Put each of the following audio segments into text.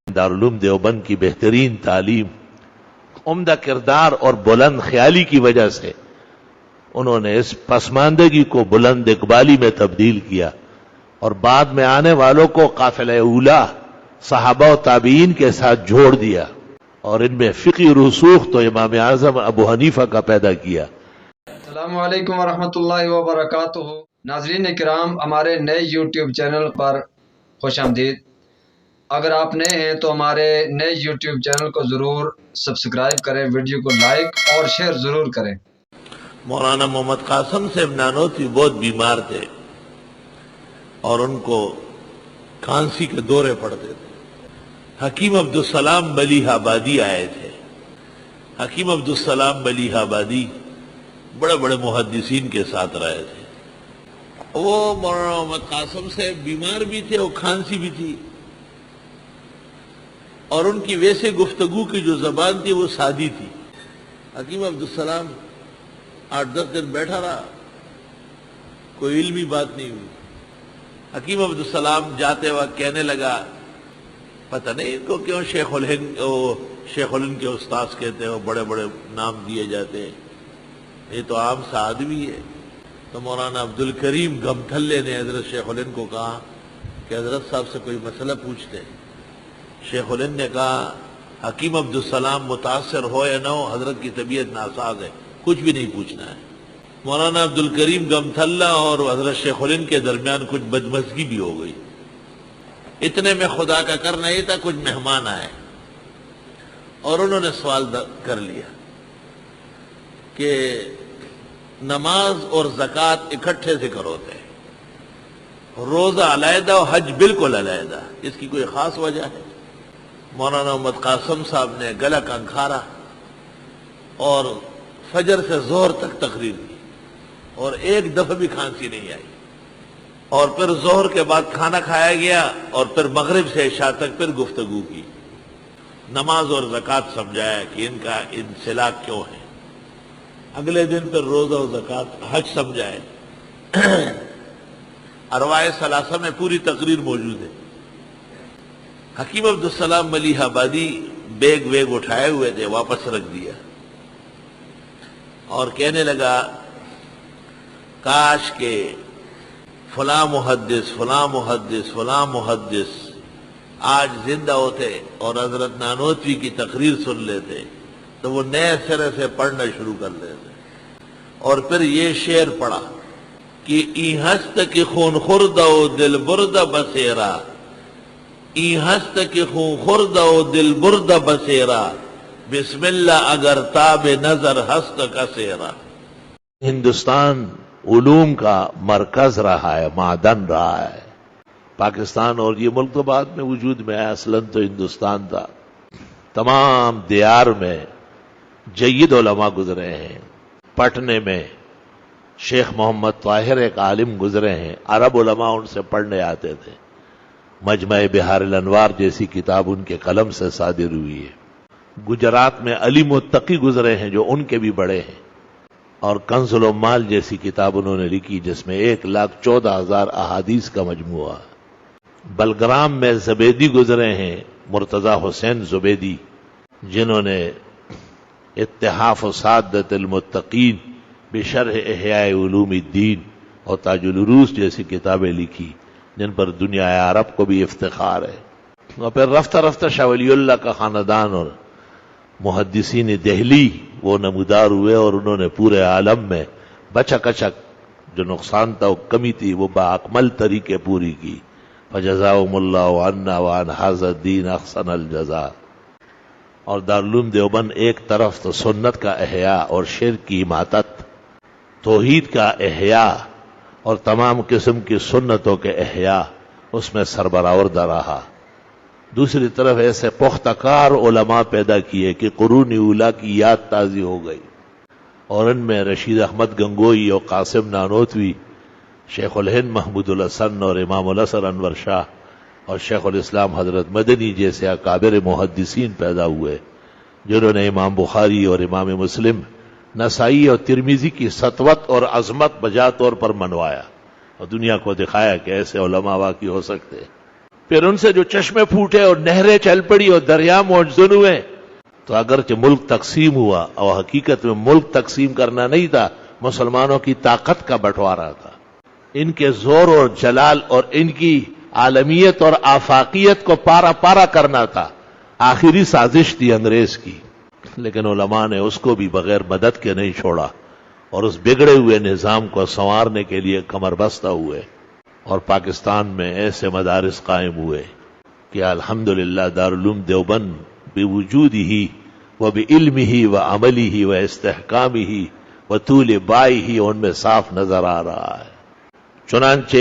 دارالعلوم دیوبند کی بہترین تعلیم، عمدہ کردار اور بلند خیالی کی وجہ سے انہوں نے اس پسماندگی کو بلند اقبالی میں تبدیل کیا اور بعد میں آنے والوں کو قافلہ اولا صحابہ و تابعین کے ساتھ جوڑ دیا اور ان میں فقہی رسوخ تو امام اعظم ابو حنیفہ کا پیدا کیا۔ السلام علیکم ورحمۃ اللہ وبرکاتہ۔ ناظرین کرام، ہمارے نئے یوٹیوب چینل پر خوش آمدید۔ اگر آپ نئے ہیں تو ہمارے نئے یوٹیوب چینل کو ضرور سبسکرائب کریں، ویڈیو کو لائک اور شیئر ضرور کریں۔ مولانا محمد قاسم صاحب نانوتوی بہت بیمار تھے اور ان کو کھانسی کے دورے پڑتے تھے۔ حکیم عبدالسلام ملیح آبادی آئے تھے۔ حکیم عبدالسلام ملیح آبادی بڑے بڑے محدثین کے ساتھ رہے تھے۔ وہ مولانا محمد قاسم صاحب بیمار بھی تھے اور کھانسی بھی تھی، اور ان کی ویسے گفتگو کی جو زبان تھی وہ سادی تھی۔ حکیم عبدالسلام 8-10 دن بیٹھا رہا، کوئی علمی بات نہیں ہوئی۔ حکیم عبدالسلام جاتے وقت کہنے لگا، پتہ نہیں ان کو کیوں شیخ الہند کے استاذ کہتے ہیں، وہ بڑے بڑے نام دیے جاتے ہیں، یہ تو عام سا آدمی ہے۔ تو مولانا عبدالکریم گمتھلے نے حضرت شیخ الہند کو کہا کہ حضرت صاحب سے کوئی مسئلہ پوچھتے ہیں۔ شیخ الہند نے کہا، حکیم عبدالسلام متاثر ہو یا نہ ہو، حضرت کی طبیعت ناساز ہے، کچھ بھی نہیں پوچھنا ہے۔ مولانا عبدالکریم گمتھلہ اور حضرت شیخ الہند کے درمیان کچھ بدمزگی بھی ہو گئی۔ اتنے میں خدا کا کرنا یہ تھا، کچھ مہمان آئے اور انہوں نے سوال کر لیا کہ نماز اور زکوٰۃ اکٹھے ذکر ہوتے ہیں، روزہ علیحدہ اور حج بالکل علیحدہ، اس کی کوئی خاص وجہ ہے؟ مولانا محمد قاسم صاحب نے گلا کنکھارا اور فجر سے ظہر تک تقریر کی اور ایک دفعہ بھی کھانسی نہیں آئی، اور پھر ظہر کے بعد کھانا کھایا گیا اور پھر مغرب سے عشاء تک پھر گفتگو کی، نماز اور زکوٰۃ سمجھایا کہ ان کا انسلاک کیوں ہے، اگلے دن پھر روزہ و زکوٰۃ حج سمجھائے۔ ارواح ثلاثہ میں پوری تقریر موجود ہے۔ حکیم عبدالسلام ملیح آبادی بیگ ویگ اٹھائے ہوئے تھے، واپس رکھ دیا اور کہنے لگا، کاش کہ فلاں محدث فلاں محدث فلاں محدث آج زندہ ہوتے اور حضرت نانوتوی کی تقریر سن لیتے تو وہ نئے سرے سے پڑھنا شروع کر دیتے، اور پھر یہ شعر پڑھا کہ ای ہست کی خون خورد و دل برد بسیرا، ای ہست کی خون خورد و دل برد بسیرا، بسم اللہ اگر تاب نظر ہست کا سیرا۔ ہندوستان علوم کا مرکز رہا ہے، معدن رہا ہے۔ پاکستان اور یہ ملک تو بعد میں وجود میں آیا، اصلاً تو ہندوستان تھا۔ تمام دیار میں جید علماء گزرے ہیں۔ پٹنے میں شیخ محمد طاہر ایک عالم گزرے ہیں، عرب علماء ان سے پڑھنے آتے تھے۔ مجمع بحار الانوار جیسی کتاب ان کے قلم سے صادر ہوئی ہے۔ گجرات میں علی متقی گزرے ہیں جو ان کے بھی بڑے ہیں، اور کنز العمال جیسی کتاب انہوں نے لکھی جس میں 1,14,000 احادیث کا مجموعہ۔ بلگرام میں زبیدی گزرے ہیں، مرتضی حسین زبیدی، جنہوں نے اتحاف و سعادت المتقین بشرح احیاء علوم الدین اور تاج العروس جیسی کتابیں لکھی جن پر دنیا عرب کو بھی افتخار ہے۔ اور پھر رفتہ رفتہ شاہ ولی اللہ کا خاندان اور محدثین دہلی وہ نمودار ہوئے، اور انہوں نے پورے عالم میں بچک اچک جو نقصان تھا، وہ کمی تھی، وہ باکمل طریقے پوری کی۔ فجزاهم اللہ عنا وعن ھذا الدین احسن الجزاء۔ اور دارالعلوم دیوبند ایک طرف تو سنت کا احیاء اور شرک کی اماطت، توحید کا احیاء اور تمام قسم کی سنتوں کے احیاء اس میں سربراہ رہا، دوسری طرف ایسے پختہ کار علماء پیدا کیے کہ قرون اولیٰ کی یاد تازی ہو گئی، اور ان میں رشید احمد گنگوئی اور قاسم نانوتوی، شیخ الہند محمود الحسن اور امام الحسن انور شاہ اور شیخ الاسلام حضرت مدنی جیسے اکابر محدثین پیدا ہوئے، جنہوں نے امام بخاری اور امام مسلم، نسائی اور ترمذی کی سطوت اور عظمت بجا طور پر منوایا۔ اور دنیا کو دکھایا کہ ایسے علماء واقعی ہو سکتے. پھر ان سے جو چشمے پھوٹے اور نہریں چل پڑی اور دریا منجن ہوئے، تو اگرچہ ملک تقسیم ہوا اور حقیقت میں ملک تقسیم کرنا نہیں تھا، مسلمانوں کی طاقت کا بٹوارا تھا. ان کے زور اور جلال اور ان کی عالمیت اور آفاقیت کو پارا پارا کرنا تھا. آخری سازش تھی انگریز کی، لیکن علماء نے اس کو بھی بغیر مدد کے نہیں چھوڑا اور اس بگڑے ہوئے نظام کو سنوارنے کے لیے کمر بستہ ہوئے. اور پاکستان میں ایسے مدارس قائم ہوئے کہ الحمدللہ دارالعلوم دیوبند بوجودہ وبعلمہ وعملہ واستحکامہ وطول بائہ ان میں صاف نظر آ رہا ہے. چنانچہ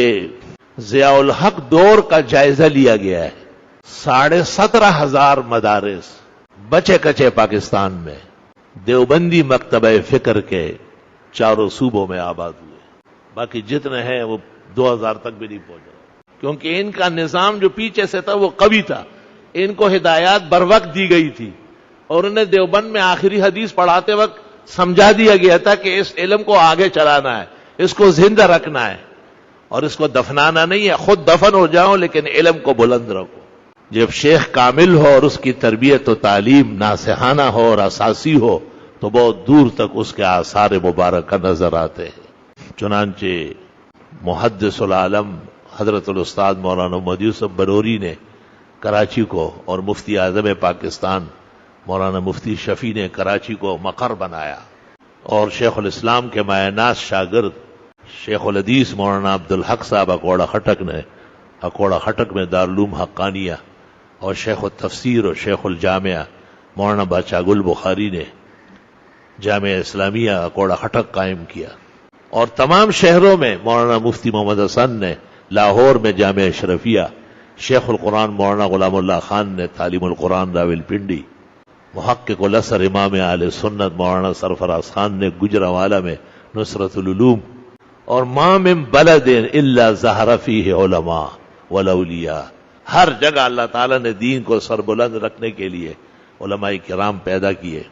ضیاء الحق دور کا جائزہ لیا گیا ہے. 17,500 مدارس بچے کچے پاکستان میں دیوبندی مکتبہ فکر کے چاروں صوبوں میں آباد ہوئے. باقی جتنے ہیں وہ 2000 تک بھی نہیں پہنچے، کیونکہ ان کا نظام جو پیچھے سے تھا وہ قوی تھا. ان کو ہدایات بر وقت دی گئی تھی اور انہیں دیوبند میں آخری حدیث پڑھاتے وقت سمجھا دیا گیا تھا کہ اس علم کو آگے چلانا ہے، اس کو زندہ رکھنا ہے اور اس کو دفنانا نہیں ہے. خود دفن ہو جاؤ لیکن علم کو بلند رکھو. جب شیخ کامل ہو اور اس کی تربیت و تعلیم ناصحانہ ہو اور اساسی ہو تو بہت دور تک اس کے آثار مبارکہ نظر آتے ہیں. چنانچہ محدث العالم حضرت الاستاذ مولانا محمد یوسف بروری نے کراچی کو اور مفتی اعظم پاکستان مولانا مفتی شفیع نے کراچی کو مقر بنایا، اور شیخ الاسلام کے مایہ ناز شاگرد شیخ الحدیث مولانا عبدالحق صاحب اکوڑا خٹک نے اکوڑا خٹک میں دارالعلوم حقانیہ، اور شیخ التفسیر اور شیخ الجامعہ مولانا بادشاہ گل بخاری نے جامعہ اسلامیہ اکوڑا خٹک قائم کیا. اور تمام شہروں میں مولانا مفتی محمد حسن نے، لاہور میں جامعہ اشرفیہ، شیخ القرآن مولانا غلام اللہ خان نے تعلیم القرآن راولپنڈی، محقق الاسر امام اہل سنت مولانا سرفراز خان نے گجرانوالہ میں نصرت العلوم. اور ما من بلد الا ظہر فیہ علماء والاولیاء، ہر جگہ اللہ تعالیٰ نے دین کو سربلند رکھنے کے لیے علماء کرام پیدا کیے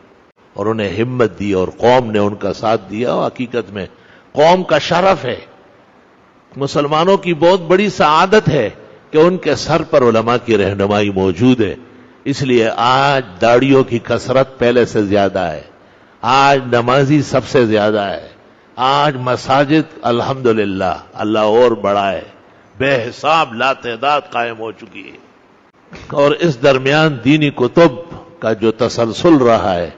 اور انہیں ہمت دی اور قوم نے ان کا ساتھ دیا. اور حقیقت میں قوم کا شرف ہے، مسلمانوں کی بہت بڑی سعادت ہے کہ ان کے سر پر علماء کی رہنمائی موجود ہے. اس لیے آج داڑیوں کی کثرت پہلے سے زیادہ ہے، آج نمازی سب سے زیادہ ہے، آج مساجد الحمدللہ اللہ اور بڑا ہے، بے حساب لا تعداد قائم ہو چکی ہے. اور اس درمیان دینی کتب کا جو تسلسل رہا ہے،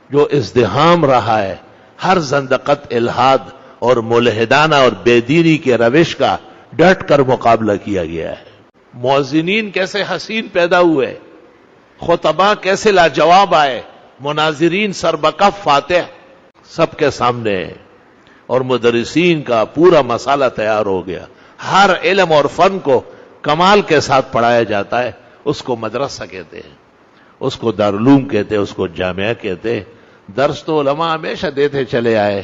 جو ازدحام رہا ہے، ہر زندقت، الحاد اور ملحدانہ اور بے دینی کے روش کا ڈٹ کر مقابلہ کیا گیا ہے. مؤذنین کیسے حسین پیدا ہوئے، خطباء کیسے لاجواب آئے، مناظرین سربکف فاتح سب کے سامنے، اور مدرسین کا پورا مسالہ تیار ہو گیا. ہر علم اور فن کو کمال کے ساتھ پڑھایا جاتا ہے. اس کو مدرسہ کہتے ہیں، اس کو دارالعلوم کہتے ہیں، اس کو جامعہ کہتے ہیں. درس تو علماء ہمیشہ دیتے چلے آئے،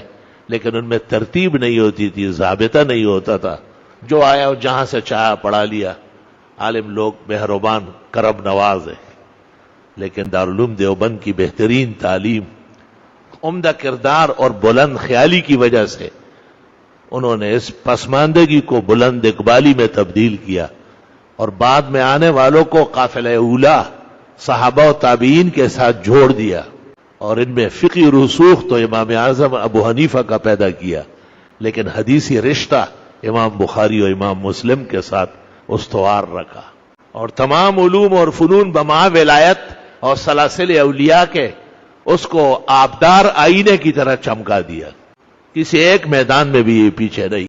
لیکن ان میں ترتیب نہیں ہوتی تھی، ضابطہ نہیں ہوتا تھا. جو آیا اور جہاں سے چاہا پڑھا لیا. عالم لوگ مہربان کرم نواز ہے، لیکن دارالعلوم دیوبند کی بہترین تعلیم، عمدہ کردار اور بلند خیالی کی وجہ سے انہوں نے اس پسماندگی کو بلند اقبالی میں تبدیل کیا اور بعد میں آنے والوں کو قافلہ اولا صحابہ و تابعین کے ساتھ جوڑ دیا، اور ان میں فقہی رسوخ تو امام اعظم ابو حنیفہ کا پیدا کیا، لیکن حدیثی رشتہ امام بخاری اور امام مسلم کے ساتھ استوار رکھا. اور تمام علوم اور فنون بما ولایت اور سلاسل اولیاء کے اس کو آبدار آئینے کی طرح چمکا دیا. کسی ایک میدان میں بھی یہ پیچھے نہیں.